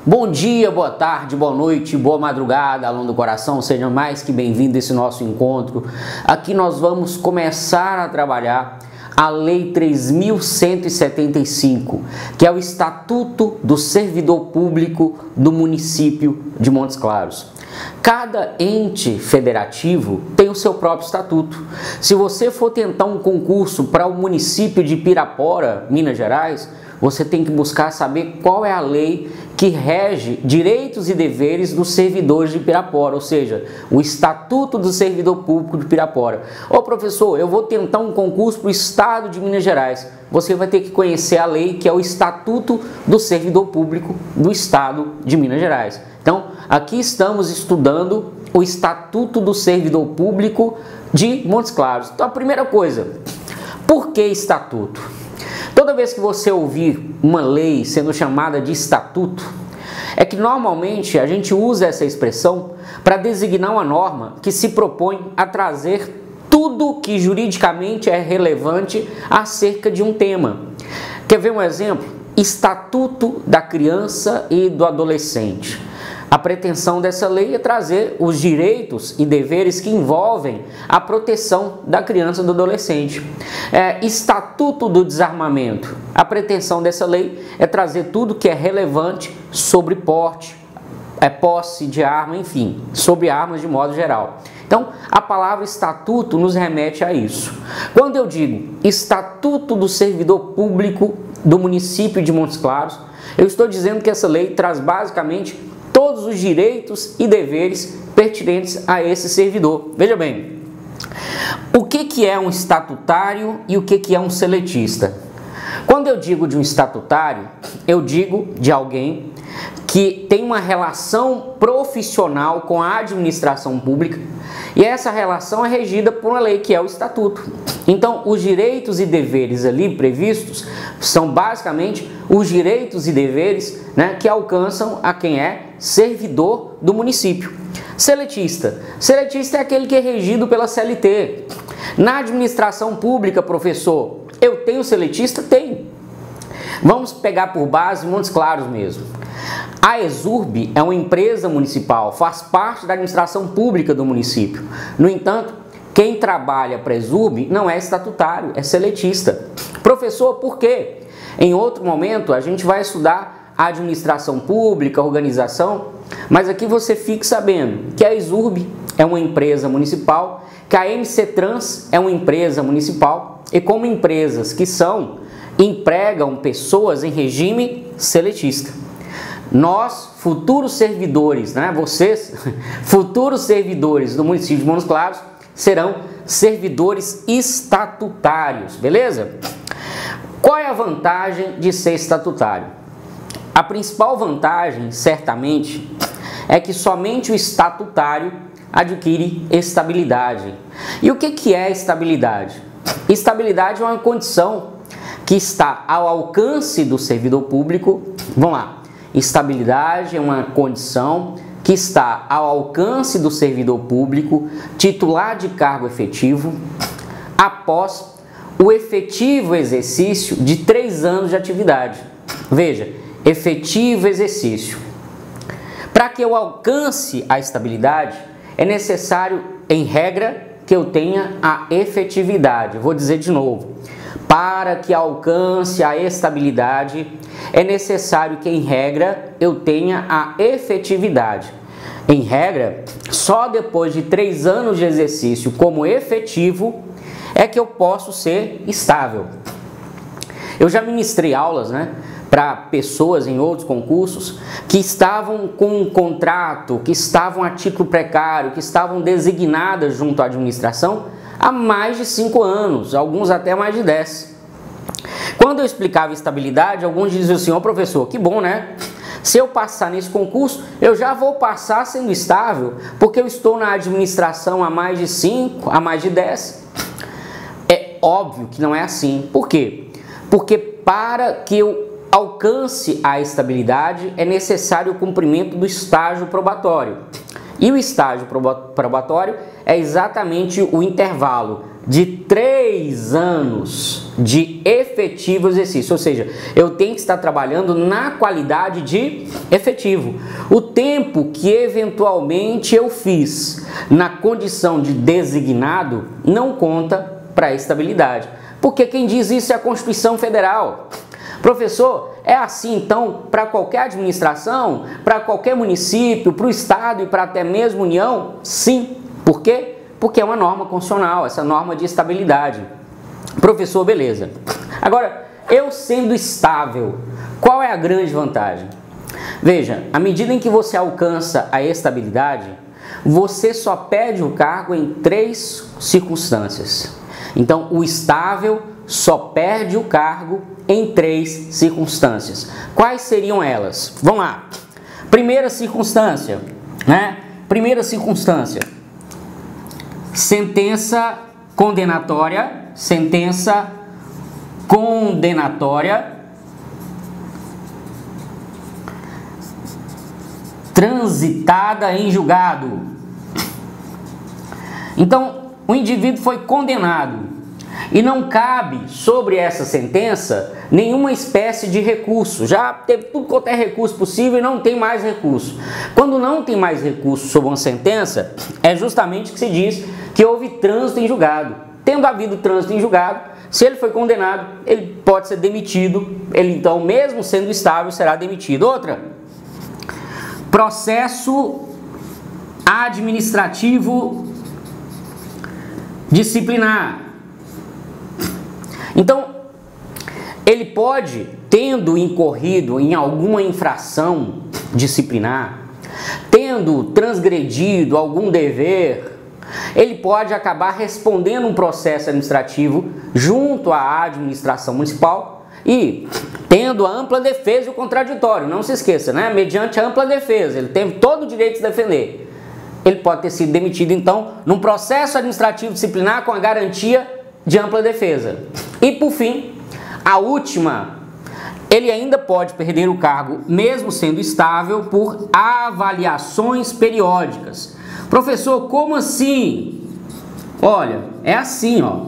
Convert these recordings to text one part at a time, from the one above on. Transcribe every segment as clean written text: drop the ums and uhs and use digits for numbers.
Bom dia, boa tarde, boa noite, boa madrugada, aluno do coração, sejam mais que bem-vindos a esse nosso encontro. Aqui nós vamos começar a trabalhar a Lei 3.175, que é o Estatuto do Servidor Público do município de Montes Claros. Cada ente federativo tem o seu próprio estatuto. Se você for tentar um concurso para o município de Pirapora, Minas Gerais, você tem que buscar saber qual é a lei que rege direitos e deveres dos servidores de Pirapora, ou seja, o Estatuto do Servidor Público de Pirapora. Ô professor, eu vou tentar um concurso para o estado de Minas Gerais. Você vai ter que conhecer a lei que é o Estatuto do Servidor Público do estado de Minas Gerais. Então, aqui estamos estudando o Estatuto do Servidor Público de Montes Claros. Então, a primeira coisa, por que estatuto? Toda vez que você ouvir uma lei sendo chamada de estatuto, é que normalmente a gente usa essa expressão para designar uma norma que se propõe a trazer tudo que juridicamente é relevante acerca de um tema. Quer ver um exemplo? Estatuto da Criança e do Adolescente. A pretensão dessa lei é trazer os direitos e deveres que envolvem a proteção da criança e do adolescente. Estatuto do Desarmamento. A pretensão dessa lei é trazer tudo que é relevante sobre porte, posse de arma, enfim, sobre armas de modo geral. Então, a palavra estatuto nos remete a isso. Quando eu digo Estatuto do Servidor Público do município de Montes Claros, eu estou dizendo que essa lei traz basicamente todos os direitos e deveres pertinentes a esse servidor. Veja bem, o que é um estatutário e o que é um seletista? Quando eu digo de um estatutário, eu digo de alguém que tem uma relação profissional com a administração pública e essa relação é regida por uma lei que é o estatuto. Então, os direitos e deveres ali previstos são basicamente os direitos e deveres, que alcançam a quem é servidor do município. Seletista. Seletista é aquele que é regido pela CLT. Na administração pública, professor, eu tenho seletista? Tenho. Vamos pegar por base Montes Claros mesmo. A Exurb é uma empresa municipal, faz parte da administração pública do município. No entanto, quem trabalha para a Exurb não é estatutário, é seletista. Professor, por quê? Em outro momento a gente vai estudar a administração pública, a organização, mas aqui você fique sabendo que a Exurb é uma empresa municipal, que a MC Trans é uma empresa municipal e como empresas que empregam pessoas em regime seletista. Nós, futuros servidores, vocês, futuros servidores do município de Montes Claros, serão servidores estatutários, beleza? Qual é a vantagem de ser estatutário? A principal vantagem, certamente, é que somente o estatutário adquire estabilidade. E o que é estabilidade? Estabilidade é uma condição que está ao alcance do servidor público. Vamos lá. Estabilidade é uma condição que está ao alcance do servidor público titular de cargo efetivo após o efetivo exercício de 3 anos de atividade. Veja, efetivo exercício. Para que eu alcance a estabilidade, é necessário, em regra, que eu tenha a efetividade. Vou dizer de novo. Para que alcance a estabilidade, é necessário que, em regra, eu tenha a efetividade. Em regra, só depois de 3 anos de exercício como efetivo é que eu posso ser estável. Eu já ministrei aulas, para pessoas em outros concursos que estavam com um contrato, que estavam a título precário, que estavam designadas junto à administração há mais de 5 anos, alguns até mais de 10. Quando eu explicava estabilidade, alguns diziam assim: ó professor, que bom, Se eu passar nesse concurso, eu já vou passar sendo estável, porque eu estou na administração há mais de 5, há mais de 10. É óbvio que não é assim. Por quê? Porque para que eu alcance a estabilidade, é necessário o cumprimento do estágio probatório. E o estágio probatório é exatamente o intervalo de 3 anos de efetivo exercício, ou seja, eu tenho que estar trabalhando na qualidade de efetivo. O tempo que eventualmente eu fiz na condição de designado não conta para a estabilidade, porque quem diz isso é a Constituição Federal. Professor, é assim então para qualquer administração, para qualquer município, para o Estado e para até mesmo União? Sim. Por quê? Porque é uma norma constitucional, essa norma de estabilidade. Professor, beleza. Agora, eu sendo estável, qual é a grande vantagem? Veja, à medida em que você alcança a estabilidade, você só perde o cargo em 3 circunstâncias. Então, o estável só perde o cargo em 3 circunstâncias. Quais seriam elas? Vamos lá. Primeira circunstância, né? Primeira circunstância. Sentença condenatória transitada em julgado. Então, o indivíduo foi condenado e não cabe sobre essa sentença nenhuma espécie de recurso. Já teve tudo quanto é recurso possível e não tem mais recurso. Quando não tem mais recurso sobre uma sentença, é justamente que se diz que houve trânsito em julgado. Tendo havido trânsito em julgado, se ele foi condenado, ele pode ser demitido. Ele então, mesmo sendo estável, será demitido. Outra, processo administrativo disciplinar. Então, ele pode, tendo incorrido em alguma infração disciplinar, tendo transgredido algum dever, ele pode acabar respondendo um processo administrativo junto à administração municipal e tendo a ampla defesa e o contraditório. Não se esqueça, né? Mediante a ampla defesa, ele teve todo o direito de se defender. Ele pode ter sido demitido, então, num processo administrativo disciplinar com a garantia de ampla defesa. E, por fim, a última, ele ainda pode perder o cargo, mesmo sendo estável, por avaliações periódicas. Professor, como assim? Olha, é assim, ó.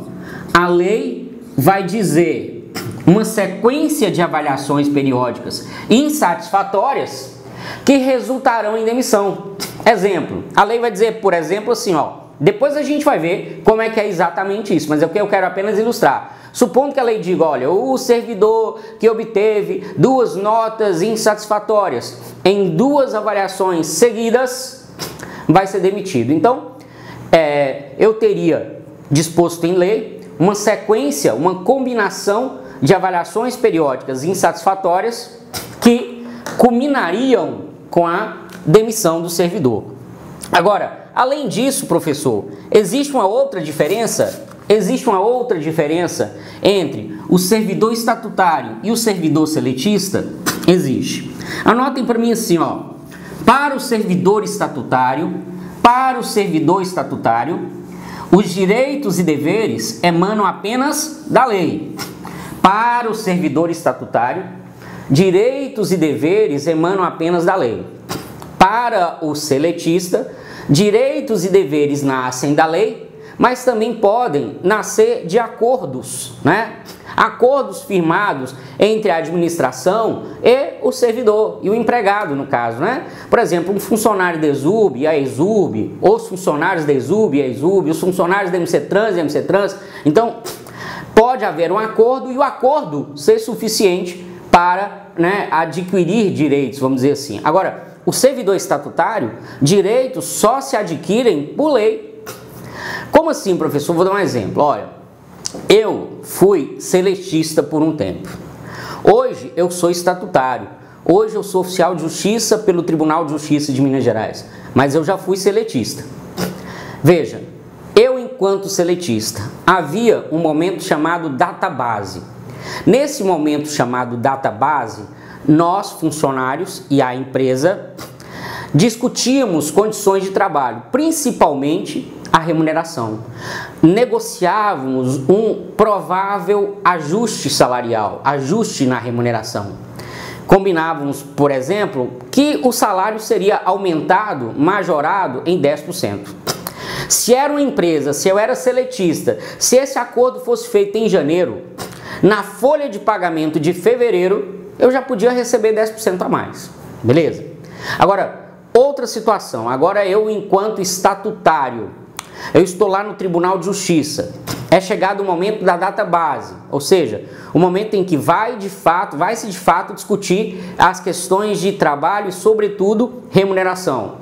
A lei vai dizer uma sequência de avaliações periódicas insatisfatórias que resultarão em demissão. Exemplo, a lei vai dizer, por exemplo, assim, ó. Depois a gente vai ver como é que é exatamente isso, mas é o que eu quero apenas ilustrar. Supondo que a lei diga, olha, o servidor que obteve 2 notas insatisfatórias em 2 avaliações seguidas vai ser demitido. Então, eu teria disposto em lei uma sequência, uma combinação de avaliações periódicas insatisfatórias que culminariam com a demissão do servidor. Agora, além disso, professor, existe uma outra diferença? Existe uma outra diferença entre o servidor estatutário e o servidor seletista? Existe. Anotem para mim assim, ó. Para o servidor estatutário, os direitos e deveres emanam apenas da lei. Para o servidor estatutário, direitos e deveres emanam apenas da lei. Para o seletista, direitos e deveres nascem da lei, mas também podem nascer de acordos, né? Acordos firmados entre a administração e o servidor, e o empregado, no caso, né? Por exemplo, um funcionário da ESUB e a ESUB, os funcionários da ESUB e a ESUB, os funcionários da MC-Trans e a MC-Trans. Então, pode haver um acordo e o acordo ser suficiente para, né, adquirir direitos, vamos dizer assim. Agora, o servidor estatutário, direitos só se adquirem por lei. Como assim, professor? Vou dar um exemplo. Olha, eu fui seletista por um tempo. Hoje eu sou estatutário. Hoje eu sou oficial de justiça pelo Tribunal de Justiça de Minas Gerais. Mas eu já fui seletista. Veja, eu enquanto seletista, havia um momento chamado database. Nesse momento chamado database, nós, funcionários e a empresa, discutíamos condições de trabalho, principalmente a remuneração. Negociávamos um provável ajuste salarial, ajuste na remuneração. Combinávamos, por exemplo, que o salário seria aumentado, majorado em 10%. Se era uma empresa, se eu era seletista, se esse acordo fosse feito em janeiro, na folha de pagamento de fevereiro, eu já podia receber 10% a mais. Beleza? Agora, outra situação. Agora eu, enquanto estatutário, eu estou lá no Tribunal de Justiça. É chegado o momento da data base, ou seja, o momento em que vai-se de fato discutir as questões de trabalho e, sobretudo, remuneração.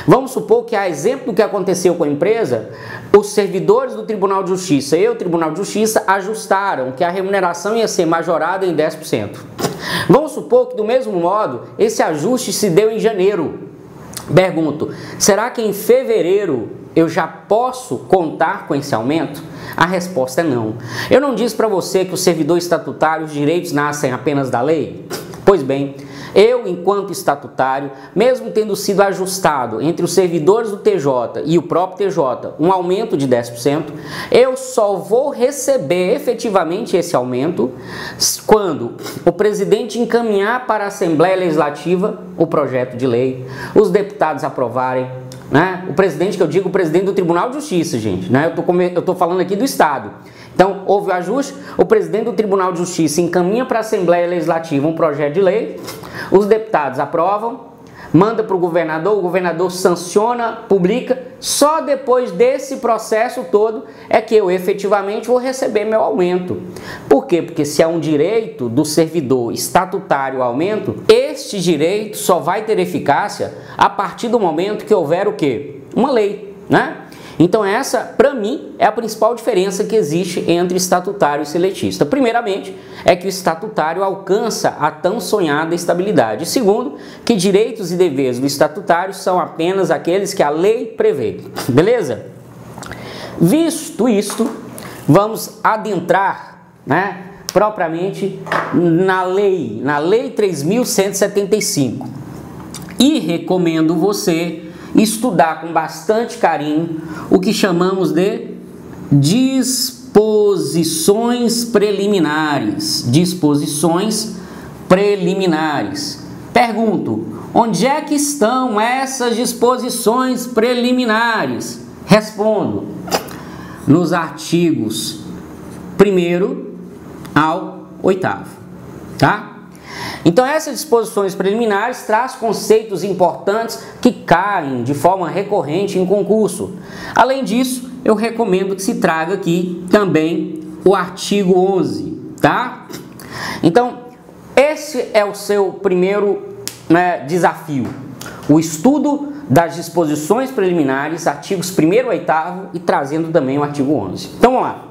Vamos supor que, a exemplo do que aconteceu com a empresa, os servidores do Tribunal de Justiça e o Tribunal de Justiça ajustaram que a remuneração ia ser majorada em 10%. Vamos supor que, do mesmo modo, esse ajuste se deu em janeiro. Pergunto, será que em fevereiro eu já posso contar com esse aumento? A resposta é não. Eu não disse para você que o servidor estatutário, os direitos nascem apenas da lei? Pois bem, eu, enquanto estatutário, mesmo tendo sido ajustado entre os servidores do TJ e o próprio TJ um aumento de 10%, eu só vou receber efetivamente esse aumento quando o presidente encaminhar para a Assembleia Legislativa o projeto de lei, os deputados aprovarem, né? O presidente, que eu digo, o presidente do Tribunal de Justiça, gente, né? Eu tô falando aqui do Estado. Então, houve o ajuste, o presidente do Tribunal de Justiça encaminha para a Assembleia Legislativa um projeto de lei, os deputados aprovam, manda para o governador sanciona, publica. Só depois desse processo todo é que eu efetivamente vou receber meu aumento. Por quê? Porque se é um direito do servidor estatutário o aumento, este direito só vai ter eficácia a partir do momento que houver o quê? Uma lei, né? Então essa, para mim, é a principal diferença que existe entre estatutário e seletista. Primeiramente, é que o estatutário alcança a tão sonhada estabilidade. Segundo, que direitos e deveres do estatutário são apenas aqueles que a lei prevê. Beleza? Visto isto, vamos adentrar, né, propriamente na lei 3.175. E recomendo você estudar com bastante carinho o que chamamos de disposições preliminares. Disposições preliminares. Pergunto, onde é que estão essas disposições preliminares? Respondo, nos artigos 1º ao 8º, tá? Então essas disposições preliminares trazem conceitos importantes que caem de forma recorrente em concurso. Além disso, eu recomendo que se traga aqui também o artigo 11, tá? Então, esse é o seu primeiro, né, desafio. O estudo das disposições preliminares, artigos 1º ao 8º e trazendo também o artigo 11. Então vamos lá.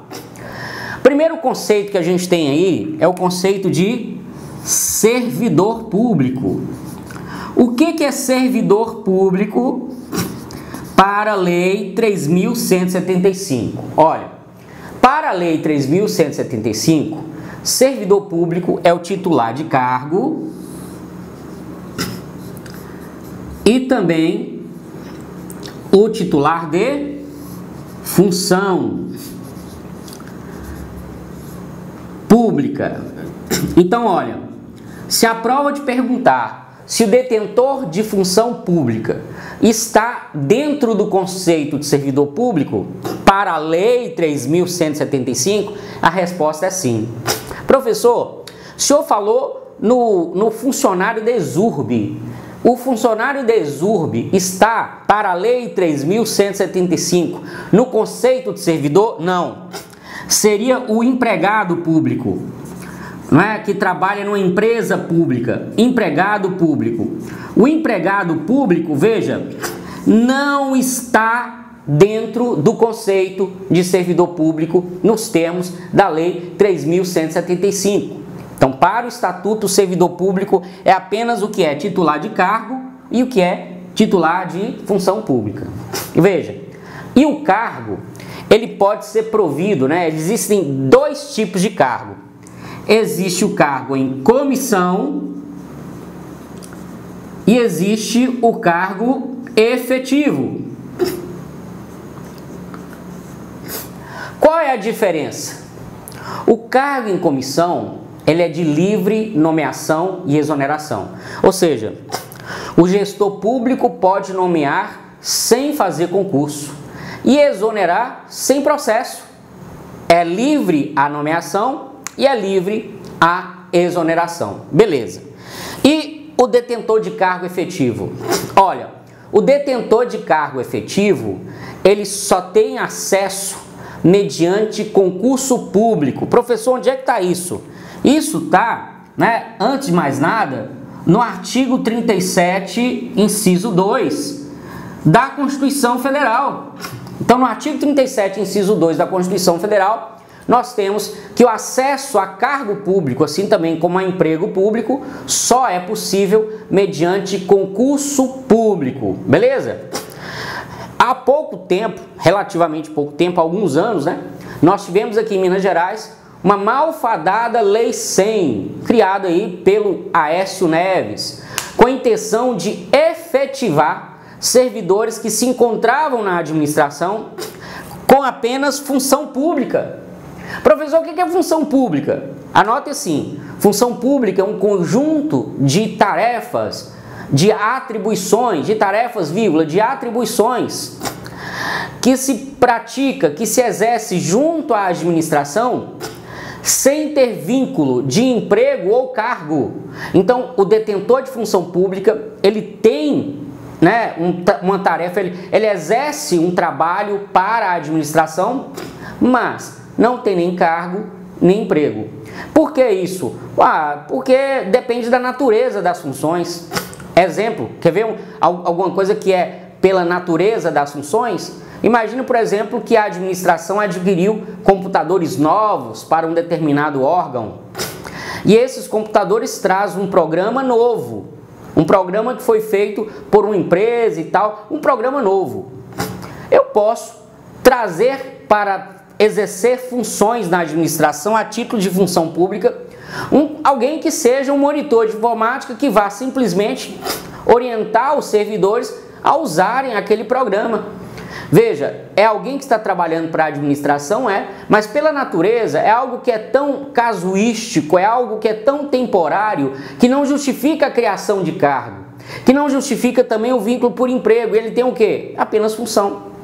Primeiro conceito que a gente tem aí é o conceito de servidor público. O que é servidor público para a Lei 3.175? Olha, para a Lei 3.175, servidor público é o titular de cargo e também o titular de função pública. Então, olha, se a prova te perguntar se o detentor de função pública está dentro do conceito de servidor público para a Lei 3.175, a resposta é sim. Professor, o senhor falou no funcionário de exurbe. O funcionário de exurbe está para a Lei 3.175 no conceito de servidor? Não. Seria o empregado público, não é? Que trabalha numa empresa pública, empregado público. O empregado público, veja, não está dentro do conceito de servidor público nos termos da Lei 3.175. Então, para o Estatuto, o servidor público é apenas o que é titular de cargo e o que é titular de função pública. Veja, e o cargo, ele pode ser provido, né? Existem dois tipos de cargo. Existe o cargo em comissão e existe o cargo efetivo. Qual é a diferença? O cargo em comissão, ele é de livre nomeação e exoneração. Ou seja, o gestor público pode nomear sem fazer concurso. e exonerar sem processo. É livre a nomeação e é livre a exoneração. Beleza. E o detentor de cargo efetivo? Olha, o detentor de cargo efetivo, ele só tem acesso mediante concurso público. Professor, onde é que está isso? Isso está, antes de mais nada, no artigo 37, inciso 2 da Constituição Federal. Então, no artigo 37, inciso 2 da Constituição Federal, nós temos que o acesso a cargo público, assim também como a emprego público, só é possível mediante concurso público, beleza? Há pouco tempo, relativamente pouco tempo, alguns anos, nós tivemos aqui em Minas Gerais uma malfadada Lei 100, criada aí pelo Aécio Neves, com a intenção de efetivar servidores que se encontravam na administração com apenas função pública. Professor, o que é função pública? Anote assim, função pública é um conjunto de tarefas, de atribuições, de tarefas, de atribuições que se pratica, que se exerce junto à administração sem ter vínculo de emprego ou cargo. Então, o detentor de função pública, ele tem uma tarefa, ele exerce um trabalho para a administração, mas não tem nem cargo, nem emprego. Por que isso? Porque depende da natureza das funções. Exemplo, quer ver alguma coisa que é pela natureza das funções? Imagina, por exemplo, que a administração adquiriu computadores novos para um determinado órgão. E esses computadores trazem um programa novo. Um programa que foi feito por uma empresa e tal, um programa novo. Eu posso trazer para exercer funções na administração a título de função pública, alguém que seja um monitor de informática que vá simplesmente orientar os servidores a usarem aquele programa. Veja, é alguém que está trabalhando para a administração, mas pela natureza é algo que é tão casuístico, é algo que é tão temporário, que não justifica a criação de cargo, que não justifica também o vínculo por emprego. Ele tem o quê? Apenas função.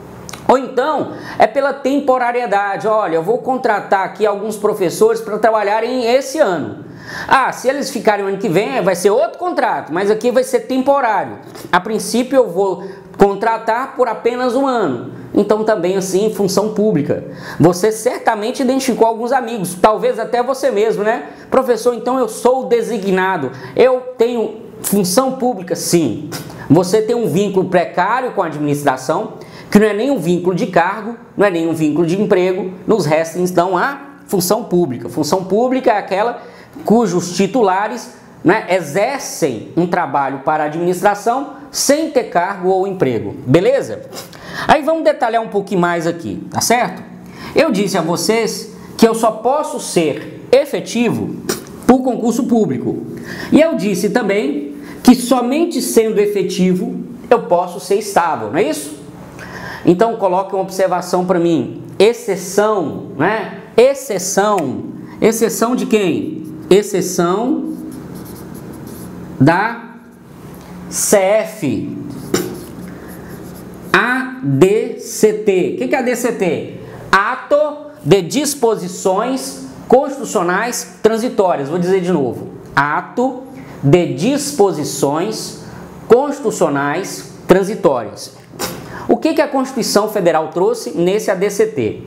Ou então, é pela temporariedade. Olha, eu vou contratar aqui alguns professores para trabalharem esse ano. Se eles ficarem o ano que vem, vai ser outro contrato, mas aqui vai ser temporário. A princípio, eu vou contratar por apenas um ano. Então, também assim, função pública. Você certamente identificou alguns amigos, talvez até você mesmo, Professor, então eu sou o designado, eu tenho função pública? Sim. Você tem um vínculo precário com a administração, que não é nem um vínculo de cargo, não é nem um vínculo de emprego, nos resta então a função pública. Função pública é aquela cujos titulares exercem um trabalho para a administração sem ter cargo ou emprego, beleza? Aí vamos detalhar um pouquinho mais aqui, tá certo? Eu disse a vocês que eu só posso ser efetivo por concurso público. E eu disse também que somente sendo efetivo eu posso ser estável, não é isso? Então coloque uma observação para mim. Exceção, Exceção de quem? Exceção da CF. ADCT. O que é ADCT? Ato de Disposições Constitucionais Transitórias. Vou dizer de novo. Ato de Disposições Constitucionais Transitórias. O que a Constituição Federal trouxe nesse ADCT?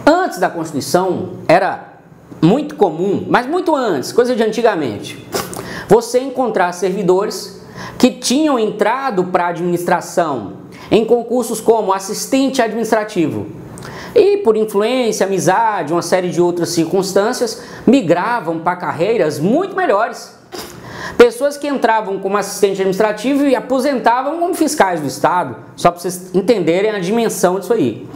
Antes da Constituição, era muito comum, mas muito antes, coisa de antigamente, você encontrar servidores que tinham entrado para a administração em concursos como assistente administrativo e, por influência, amizade, uma série de outras circunstâncias, migravam para carreiras muito melhores. Pessoas que entravam como assistente administrativo e aposentavam como fiscais do Estado, só para vocês entenderem a dimensão disso aí.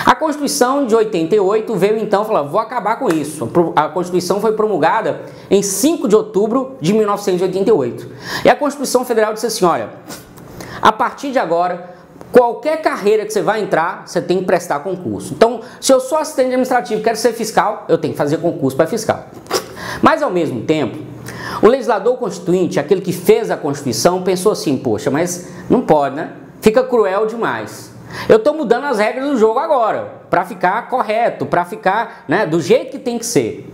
A Constituição de 88 veio então falar, vou acabar com isso. A Constituição foi promulgada em 5 de outubro de 1988. E a Constituição Federal disse assim, olha, a partir de agora, qualquer carreira que você vai entrar, você tem que prestar concurso. Então, se eu sou assistente administrativo e quero ser fiscal, eu tenho que fazer concurso para fiscal. Mas, ao mesmo tempo, o legislador constituinte, aquele que fez a Constituição, pensou assim, poxa, mas não pode, Fica cruel demais. Eu estou mudando as regras do jogo agora, para ficar correto, para ficar, né, do jeito que tem que ser.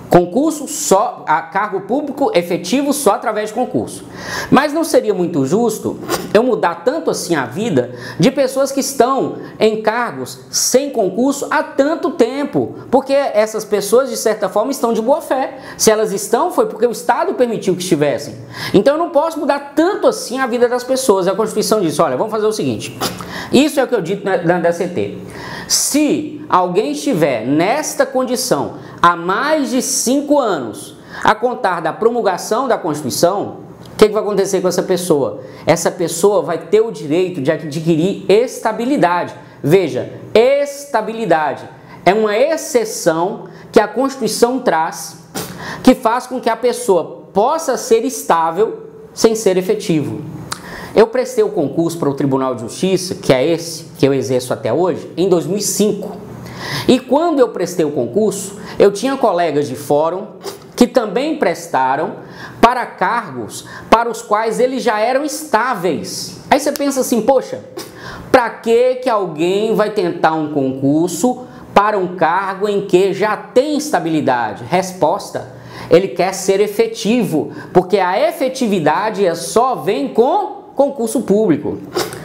Concurso só, a cargo público efetivo só através de concurso. Mas não seria muito justo eu mudar tanto assim a vida de pessoas que estão em cargos sem concurso há tanto tempo, porque essas pessoas de certa forma estão de boa fé. Se elas estão, foi porque o Estado permitiu que estivessem. Então eu não posso mudar tanto assim a vida das pessoas. A Constituição diz, olha, vamos fazer o seguinte, isso é o que eu digo na DCT. Se alguém estiver nesta condição há mais de 5 anos, a contar da promulgação da Constituição, o que vai acontecer com essa pessoa? Essa pessoa vai ter o direito de adquirir estabilidade. Veja, estabilidade é uma exceção que a Constituição traz, que faz com que a pessoa possa ser estável sem ser efetivo. Eu prestei o concurso para o Tribunal de Justiça, que é esse que eu exerço até hoje, em 2005. E quando eu prestei o concurso, eu tinha colegas de fórum que também prestaram para cargos para os quais eles já eram estáveis. Aí você pensa assim, poxa, para que alguém vai tentar um concurso para um cargo em que já tem estabilidade? Resposta, ele quer ser efetivo, porque a efetividade só vem com concurso público.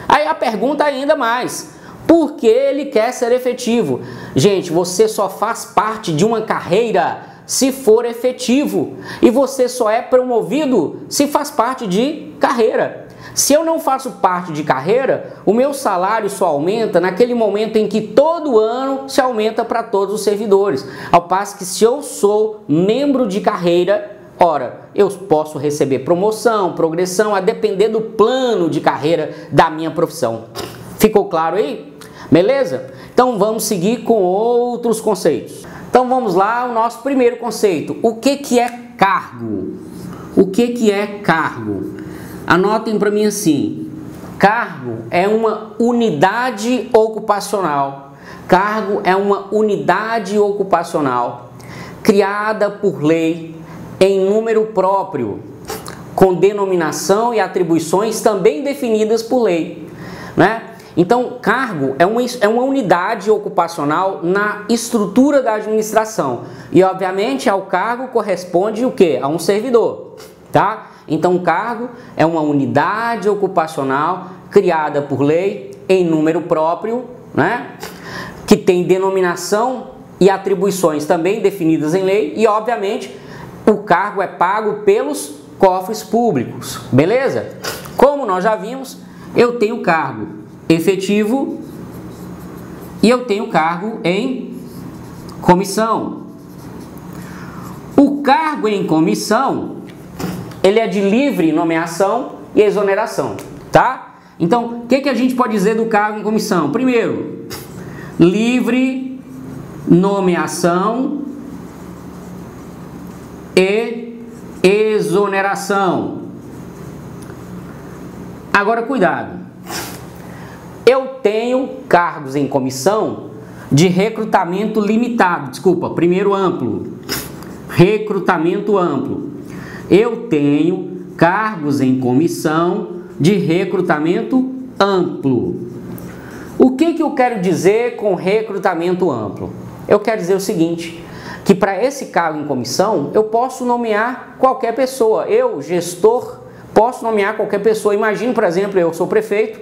Aí a pergunta ainda mais, por que ele quer ser efetivo? Gente, você só faz parte de uma carreira se for efetivo, e você só é promovido se faz parte de carreira. Se eu não faço parte de carreira, o meu salário só aumenta naquele momento em que todo ano se aumenta para todos os servidores, ao passo que se eu sou membro de carreira, ora, eu posso receber promoção, progressão, a depender do plano de carreira da minha profissão. Ficou claro aí? Beleza? Então vamos seguir com outros conceitos. Então vamos lá, o nosso primeiro conceito. O que é cargo? O que é cargo? Anotem para mim assim. Cargo é uma unidade ocupacional. Cargo é uma unidade ocupacional criada por lei em número próprio, com denominação e atribuições também definidas por lei, né? Então, cargo é uma unidade ocupacional na estrutura da administração. E, obviamente, ao cargo corresponde o quê? A um servidor, tá? Então, cargo é uma unidade ocupacional criada por lei em número próprio, né? Que tem denominação e atribuições também definidas em lei e, obviamente, o cargo é pago pelos cofres públicos, beleza? Como nós já vimos, eu tenho cargo efetivo e eu tenho cargo em comissão. O cargo em comissão, ele é de livre nomeação e exoneração, tá? Então, o que a gente pode dizer do cargo em comissão? Primeiro, livre nomeação e exoneração. Agora, cuidado. Eu tenho cargos em comissão de recrutamento limitado, primeiro amplo, recrutamento amplo. Eu tenho cargos em comissão de recrutamento amplo. O que eu quero dizer com recrutamento amplo? Eu quero dizer o seguinte, que para esse cargo em comissão eu posso nomear qualquer pessoa. Eu, gestor, posso nomear qualquer pessoa. Imagine, por exemplo, eu sou prefeito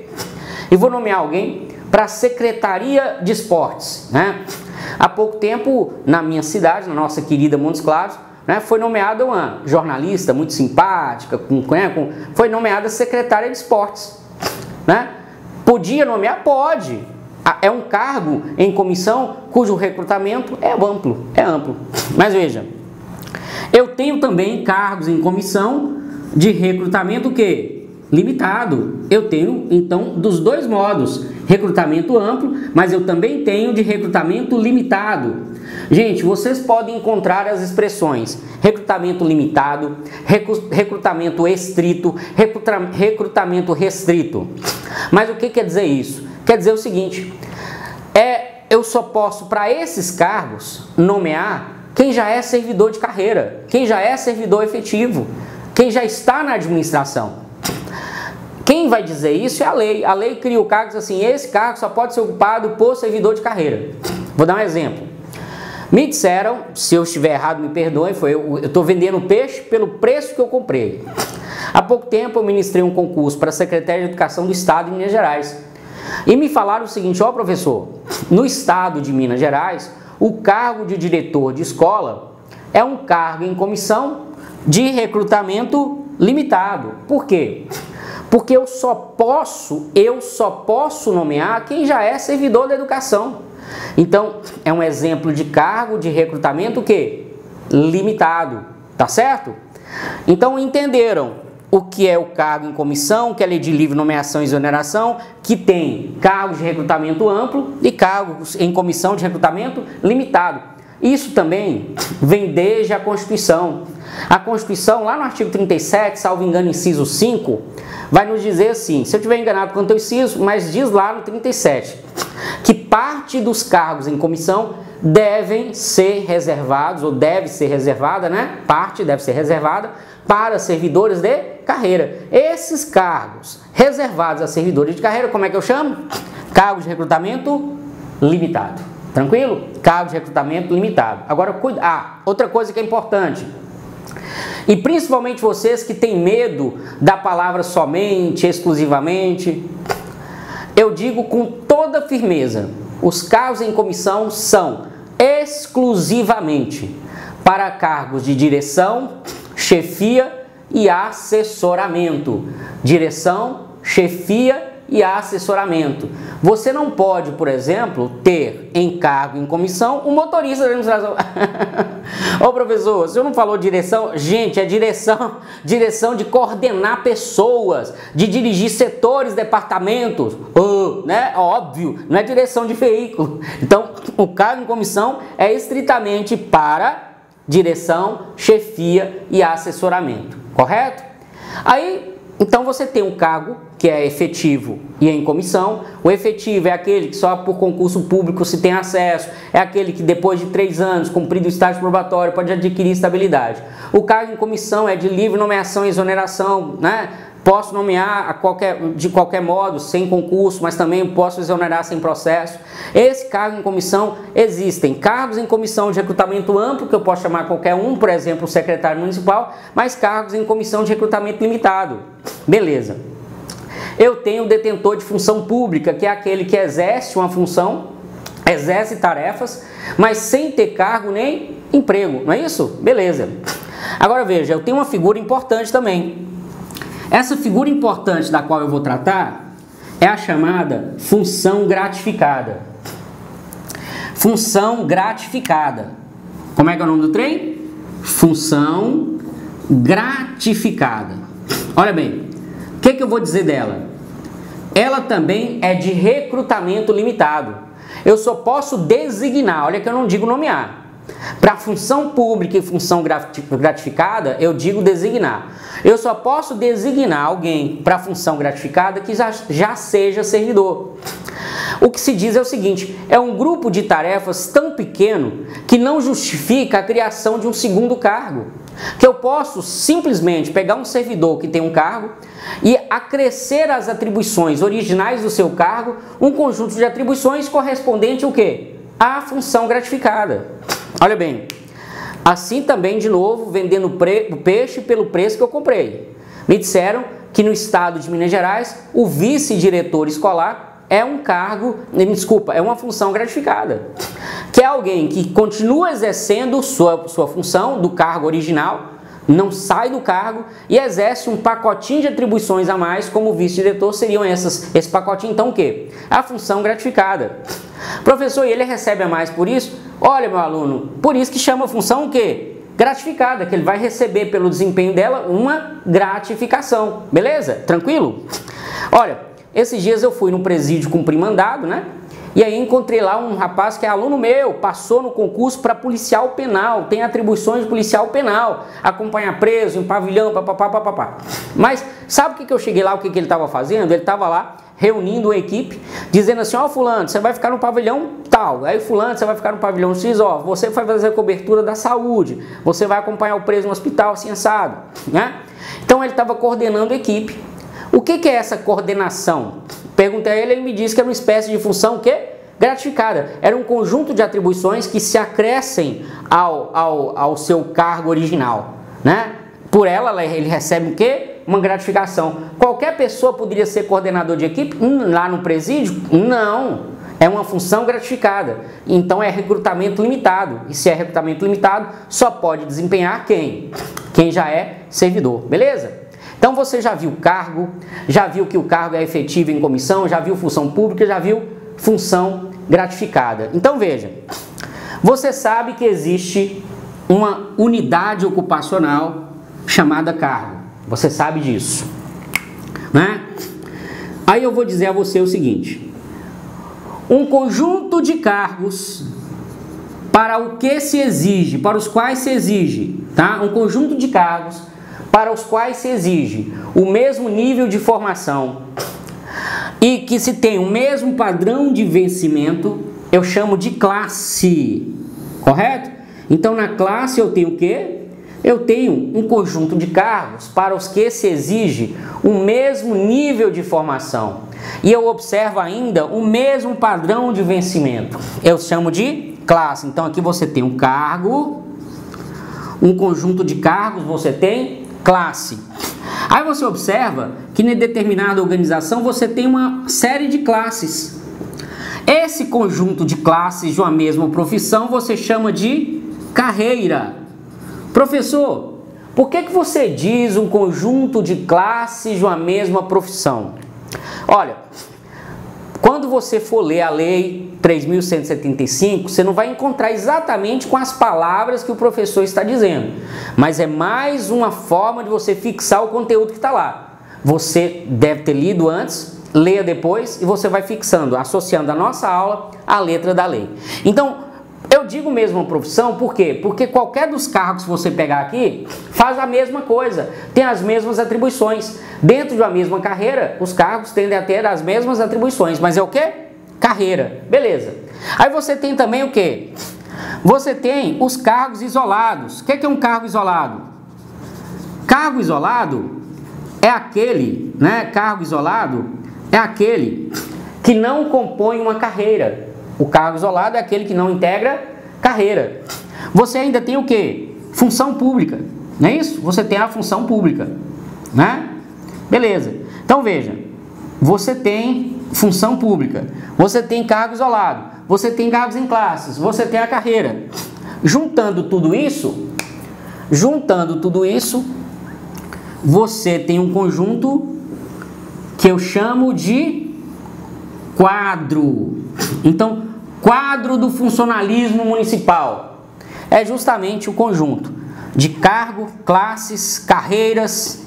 e vou nomear alguém para a Secretaria de Esportes, né? Há pouco tempo, na minha cidade, na nossa querida Montes Claros, né, foi nomeada uma jornalista muito simpática, foi nomeada secretária de Esportes, né? Podia nomear? Pode. É um cargo em comissão cujo recrutamento é amplo, Mas veja, eu tenho também cargos em comissão de recrutamento o quê? Limitado. Eu tenho, então, dos dois modos, recrutamento amplo, mas eu também tenho de recrutamento limitado. Gente, vocês podem encontrar as expressões recrutamento limitado, recrutamento estrito, recrutamento restrito. Mas o que quer dizer isso? Quer dizer o seguinte, eu só posso, para esses cargos, nomear quem já é servidor de carreira, quem já é servidor efetivo, quem já está na administração. Quem vai dizer isso é a lei. A lei cria o cargo e diz assim, esse cargo só pode ser ocupado por servidor de carreira. Vou dar um exemplo. Me disseram, se eu estiver errado me perdoem, eu estou vendendo peixe pelo preço que eu comprei. Há pouco tempo eu ministrei um concurso para secretário de Educação do Estado de Minas Gerais. E me falaram o seguinte, ó professor, no Estado de Minas Gerais, o cargo de diretor de escola é um cargo em comissão de recrutamento limitado. Por quê? Porque eu só posso nomear quem já é servidor da educação. Então, é um exemplo de cargo de recrutamento o quê? Limitado, tá certo? Então, entenderam o que é o cargo em comissão, que é a lei de livre nomeação e exoneração, que tem cargos de recrutamento amplo e cargos em comissão de recrutamento limitado. Isso também vem desde a Constituição. A Constituição, lá no artigo 37, salvo engano, inciso 5, vai nos dizer assim, se eu estiver enganado quanto ao inciso, mas diz lá no 37, que parte dos cargos em comissão devem ser reservados, ou deve ser reservada, né? Parte deve ser reservada para servidores de carreira. Esses cargos reservados a servidores de carreira, como é que eu chamo? Cargos de recrutamento limitado. Tranquilo? Cargos de recrutamento limitado. Agora, outra coisa que é importante, e principalmente vocês que têm medo da palavra somente, exclusivamente, eu digo com toda firmeza, os cargos em comissão são exclusivamente para cargos de direção, chefia e assessoramento. Direção, chefia e assessoramento. Você não pode, por exemplo, ter em cargo em comissão um motorista de administração. Ô professor, o senhor não falou direção? Gente, é direção de coordenar pessoas, de dirigir setores, departamentos, né? Óbvio, não é direção de veículo. Então, o cargo em comissão é estritamente para direção, chefia e assessoramento, correto? Aí, então você tem um cargo que é efetivo e é em comissão. O efetivo é aquele que só por concurso público se tem acesso, é aquele que depois de 3 anos, cumprido o estágio probatório, pode adquirir estabilidade. O cargo em comissão é de livre nomeação e exoneração, né? Posso nomear de qualquer modo, sem concurso, mas também posso exonerar sem processo. Esse cargo em comissão existem. Cargos em comissão de recrutamento amplo, que eu posso chamar qualquer um, por exemplo, o secretário municipal, mas cargos em comissão de recrutamento limitado. Beleza. Eu tenho o detentor de função pública, que é aquele que exerce uma função, exerce tarefas, mas sem ter cargo nem emprego, não é isso? Beleza. Agora veja, eu tenho uma figura importante também. Essa figura importante da qual eu vou tratar é a chamada função gratificada. Função gratificada. Como é que é o nome do trem? Função gratificada. Olha bem, o que eu vou dizer dela? Ela também é de recrutamento limitado. Eu só posso designar, olha que eu não digo nomear. Para função pública e função gratificada, eu digo designar. Eu só posso designar alguém para função gratificada que já seja servidor. O que se diz é o seguinte, é um grupo de tarefas tão pequeno que não justifica a criação de um segundo cargo. Que eu posso simplesmente pegar um servidor que tem um cargo e acrescer às atribuições originais do seu cargo um conjunto de atribuições correspondente ao quê? À função gratificada. Olha bem, assim também de novo vendendo o peixe pelo preço que eu comprei. Me disseram que no estado de Minas Gerais o vice-diretor escolar é um cargo, é uma função gratificada. Que é alguém que continua exercendo sua função do cargo original, não sai do cargo e exerce um pacotinho de atribuições a mais, como vice-diretor seriam esse pacotinho, então o quê? A função gratificada. Professor, e ele recebe a mais por isso? Olha, meu aluno, por isso que chama a função o quê? Gratificada, que ele vai receber pelo desempenho dela uma gratificação, beleza? Tranquilo? Olha, esses dias eu fui no presídio cumprir mandado, né? E aí encontrei lá um rapaz que é aluno meu, passou no concurso para policial penal, tem atribuições de policial penal, acompanhar preso em pavilhão, papapá. Mas sabe o que eu cheguei lá, o que ele estava fazendo? Ele estava lá reunindo uma equipe, dizendo assim, ó fulano, você vai ficar no pavilhão tal, aí fulano, você vai ficar no pavilhão X, ó, você vai fazer a cobertura da saúde, você vai acompanhar o preso no hospital assim assado, né? Então ele estava coordenando a equipe. O que é essa coordenação? Perguntei a ele, ele me disse que era uma espécie de função que gratificada. Era um conjunto de atribuições que se acrescem ao seu cargo original, né? Por ela, ele recebe o quê? Uma gratificação. Qualquer pessoa poderia ser coordenador de equipe lá no presídio? Não. É uma função gratificada. Então é recrutamento limitado. E se é recrutamento limitado, só pode desempenhar quem? Quem já é servidor. Beleza? Então você já viu cargo, já viu que o cargo é efetivo em comissão, já viu função pública, já viu função gratificada. Então veja, você sabe que existe uma unidade ocupacional chamada cargo. Você sabe disso, né? Aí eu vou dizer a você o seguinte: um conjunto de cargos para o que se exige, para os quais se exige, tá? Um conjunto de cargos para os quais se exige o mesmo nível de formação e que se tem o mesmo padrão de vencimento, eu chamo de classe, correto? Então na classe eu tenho o quê? Eu tenho um conjunto de cargos para os que se exige o mesmo nível de formação e eu observo ainda o mesmo padrão de vencimento. Eu chamo de classe. Então aqui você tem um cargo, um conjunto de cargos, você tem classe. Aí você observa que em determinada organização você tem uma série de classes. Esse conjunto de classes de uma mesma profissão você chama de carreira. Professor, por que você diz um conjunto de classes de uma mesma profissão? Olha, quando você for ler a Lei 3.175, você não vai encontrar exatamente com as palavras que o professor está dizendo, mas é mais uma forma de você fixar o conteúdo que está lá. Você deve ter lido antes, leia depois e você vai fixando, associando a nossa aula à letra da lei. Então, eu digo mesmo profissão, por quê? Porque qualquer dos cargos que você pegar aqui faz a mesma coisa, tem as mesmas atribuições. Dentro de uma mesma carreira, os cargos tendem a ter as mesmas atribuições, mas é o quê? Carreira, beleza. Aí você tem também o quê? Você tem os cargos isolados. O que é um cargo isolado? Cargo isolado é aquele, né? Cargo isolado é aquele que não compõe uma carreira. O cargo isolado é aquele que não integra carreira. Você ainda tem o quê? Função pública, não é isso? Você tem a função pública, né? Beleza. Então veja, você tem função pública, você tem cargo isolado, você tem cargos em classes, você tem a carreira. Juntando tudo isso, você tem um conjunto que eu chamo de quadro. Então, quadro do funcionalismo municipal é justamente o conjunto de cargo, classes, carreiras,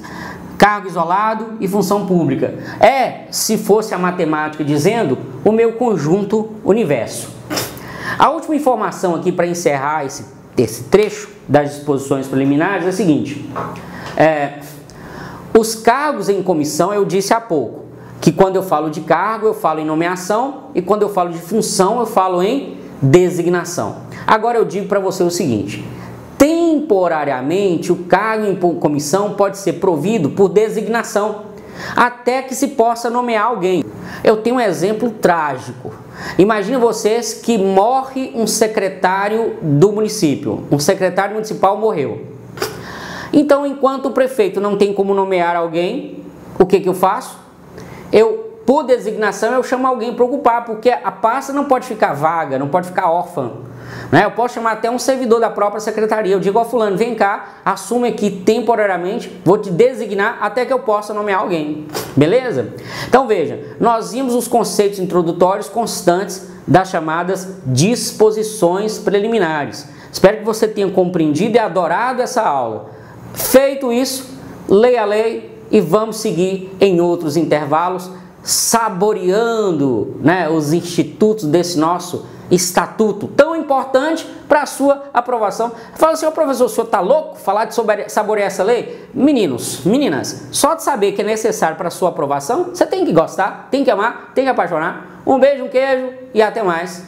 cargo isolado e função pública. É, se fosse a matemática dizendo, o meu conjunto universo. A última informação aqui para encerrar esse trecho das disposições preliminares é a seguinte: os cargos em comissão, eu disse há pouco, que quando eu falo de cargo, eu falo em nomeação, e quando eu falo de função, eu falo em designação. Agora eu digo para você o seguinte: temporariamente, o cargo em comissão pode ser provido por designação, até que se possa nomear alguém. Eu tenho um exemplo trágico. Imagina vocês que morre um secretário do município, um secretário municipal morreu. Então, enquanto o prefeito não tem como nomear alguém, o que eu faço? Por designação, eu chamo alguém para ocupar, porque a pasta não pode ficar vaga, não pode ficar órfã, né? Eu posso chamar até um servidor da própria secretaria. Eu digo ao fulano, vem cá, assume aqui temporariamente, vou te designar até que eu possa nomear alguém. Beleza? Então veja, nós vimos os conceitos introdutórios constantes das chamadas disposições preliminares. Espero que você tenha compreendido e adorado essa aula. Feito isso, leia a lei e vamos seguir em outros intervalos, saboreando, né, os institutos desse nosso estatuto tão importante para a sua aprovação. Fala assim, professor, o senhor está louco falar de saborear essa lei? Meninos, meninas, só de saber que é necessário para a sua aprovação, você tem que gostar, tem que amar, tem que apaixonar. Um beijo, um queijo e até mais.